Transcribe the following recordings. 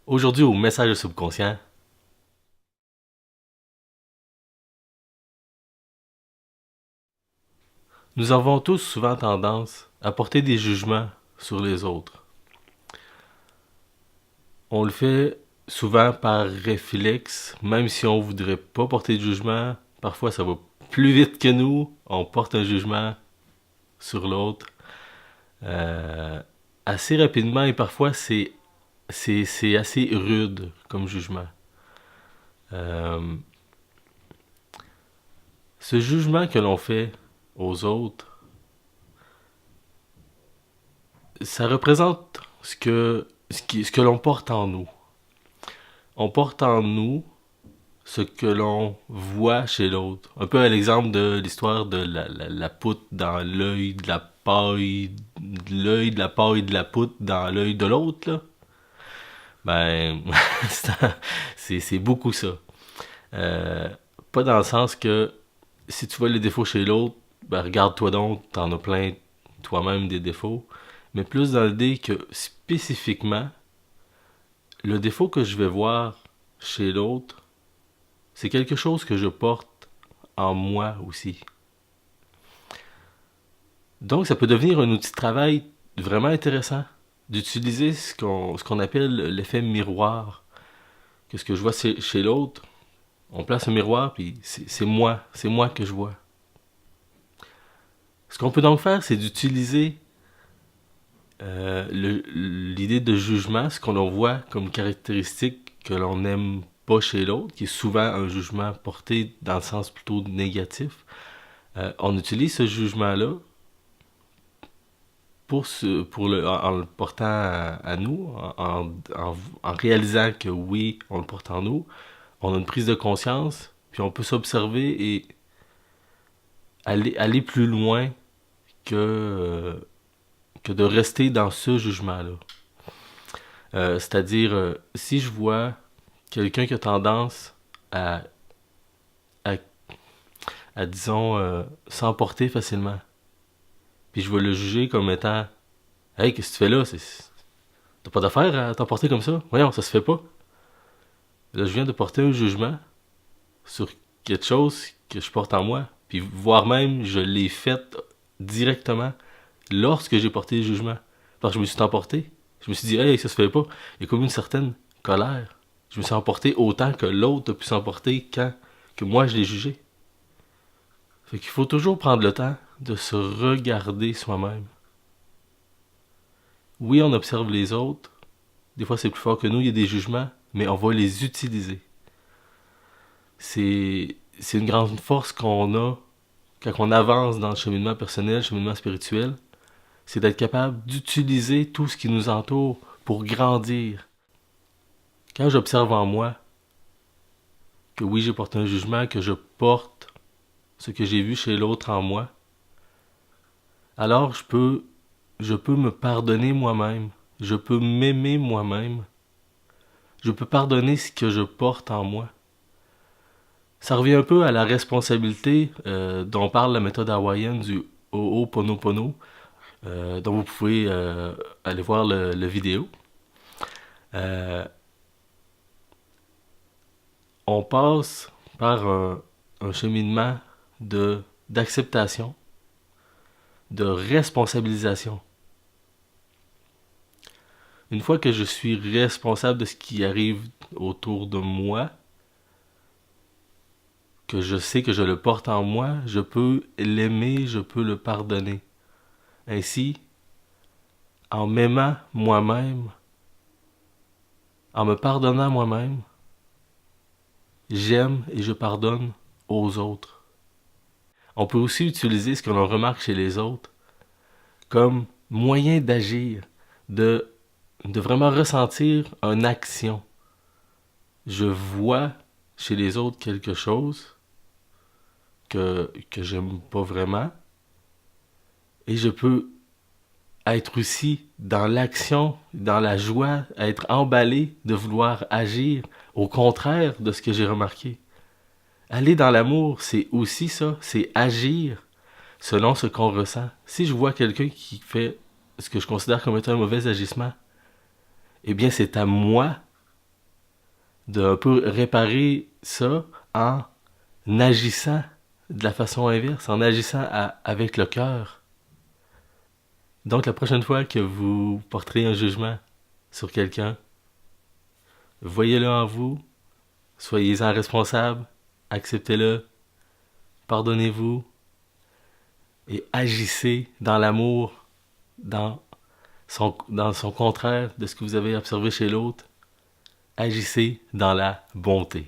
Aujourd'hui, au message subconscient, nous avons tous souvent tendance à porter des jugements sur les autres. On le fait souvent par réflexe, même si on voudrait pas porter de jugement. Parfois, ça va plus vite que nous. On porte un jugement sur l'autre euh, assez rapidement et parfois c'est assez rude comme jugement. Euh, Ce jugement que l'on fait aux autres, ça représente ce que l'on porte en nous. On porte en nous ce que l'on voit chez l'autre. Un peu à l'exemple de l'histoire de la poutre dans l'œil de la paille, de l'œil de la paille de la poutre dans l'œil de l'autre, là. Ben, c'est beaucoup ça. Euh, Pas dans le sens que si tu vois les défauts chez l'autre, ben regarde-toi donc, t'en as plein toi-même des défauts. Mais plus dans l'idée que spécifiquement, le défaut que je vais voir chez l'autre, c'est quelque chose que je porte en moi aussi. Donc ça peut devenir un outil de travail vraiment intéressant d'utiliser ce qu'on appelle l'effet miroir. Que ce que je vois chez l'autre, on place un miroir, puis c'est moi que je vois. Ce qu'on peut donc faire, c'est d'utiliser l'idée de jugement, ce qu'on voit comme caractéristique que l'on n'aime pas chez l'autre, qui est souvent un jugement porté dans le sens plutôt négatif. On utilise ce jugement-là en le portant à nous, en réalisant que oui, on le porte en nous, on a une prise de conscience, puis on peut s'observer et aller plus loin que de rester dans ce jugement-là. C'est-à-dire, si je vois quelqu'un qui a tendance à, à disons, s'emporter facilement, puis je vais le juger comme étant Hey, qu'est-ce que tu fais là? T'as pas d'affaire à t'emporter comme ça? Voyons, ça se fait pas. Là, je viens de porter un jugement sur quelque chose que je porte en moi, puis voire même, je l'ai fait directement lorsque j'ai porté le jugement. Parce que je me suis emporté. Je me suis dit, hey, ça se fait pas. Il y a comme une certaine colère. Je me suis emporté autant que l'autre a pu s'emporter quand que moi je l'ai jugé. Fait qu'il faut toujours prendre le temps de se regarder soi-même. Oui, on observe les autres. Des fois, c'est plus fort que nous, il y a des jugements, mais on va les utiliser. C'est une grande force qu'on a quand on avance dans le cheminement personnel, le cheminement spirituel, c'est d'être capable d'utiliser tout ce qui nous entoure pour grandir. Quand j'observe en moi que oui, j'ai porté un jugement, que je porte ce que j'ai vu chez l'autre en moi, alors je peux me pardonner moi-même, je peux m'aimer moi-même, je peux pardonner ce que je porte en moi. Ça revient un peu à la responsabilité dont parle la méthode hawaïenne du Ho'oponopono, dont vous pouvez aller voir le vidéo. Euh, on passe par un cheminement d'acceptation, de responsabilisation. Une fois que je suis responsable de ce qui arrive autour de moi, que je sais que je le porte en moi, je peux l'aimer, je peux le pardonner. Ainsi, en m'aimant moi-même, en me pardonnant moi-même, j'aime et je pardonne aux autres. On peut aussi utiliser ce que l'on remarque chez les autres comme moyen d'agir, de, de vraiment ressentir une action. Je vois chez les autres quelque chose que j'aime pas vraiment et je peux être aussi dans l'action, dans la joie, être emballé de vouloir agir au contraire de ce que j'ai remarqué. Aller dans l'amour, c'est aussi ça, c'est agir selon ce qu'on ressent. Si je vois quelqu'un qui fait ce que je considère comme étant un mauvais agissement, eh bien c'est à moi de un peu réparer ça en agissant de la façon inverse, en agissant avec le cœur. Donc la prochaine fois que vous porterez un jugement sur quelqu'un, voyez-le en vous, soyez-en responsable, acceptez-le, pardonnez-vous et agissez dans l'amour, dans dans son contraire de ce que vous avez observé chez l'autre. Agissez dans la bonté.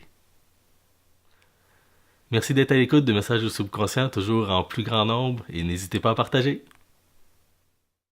Merci d'être à l'écoute de Messages au subconscient, toujours en plus grand nombre, et n'hésitez pas à partager.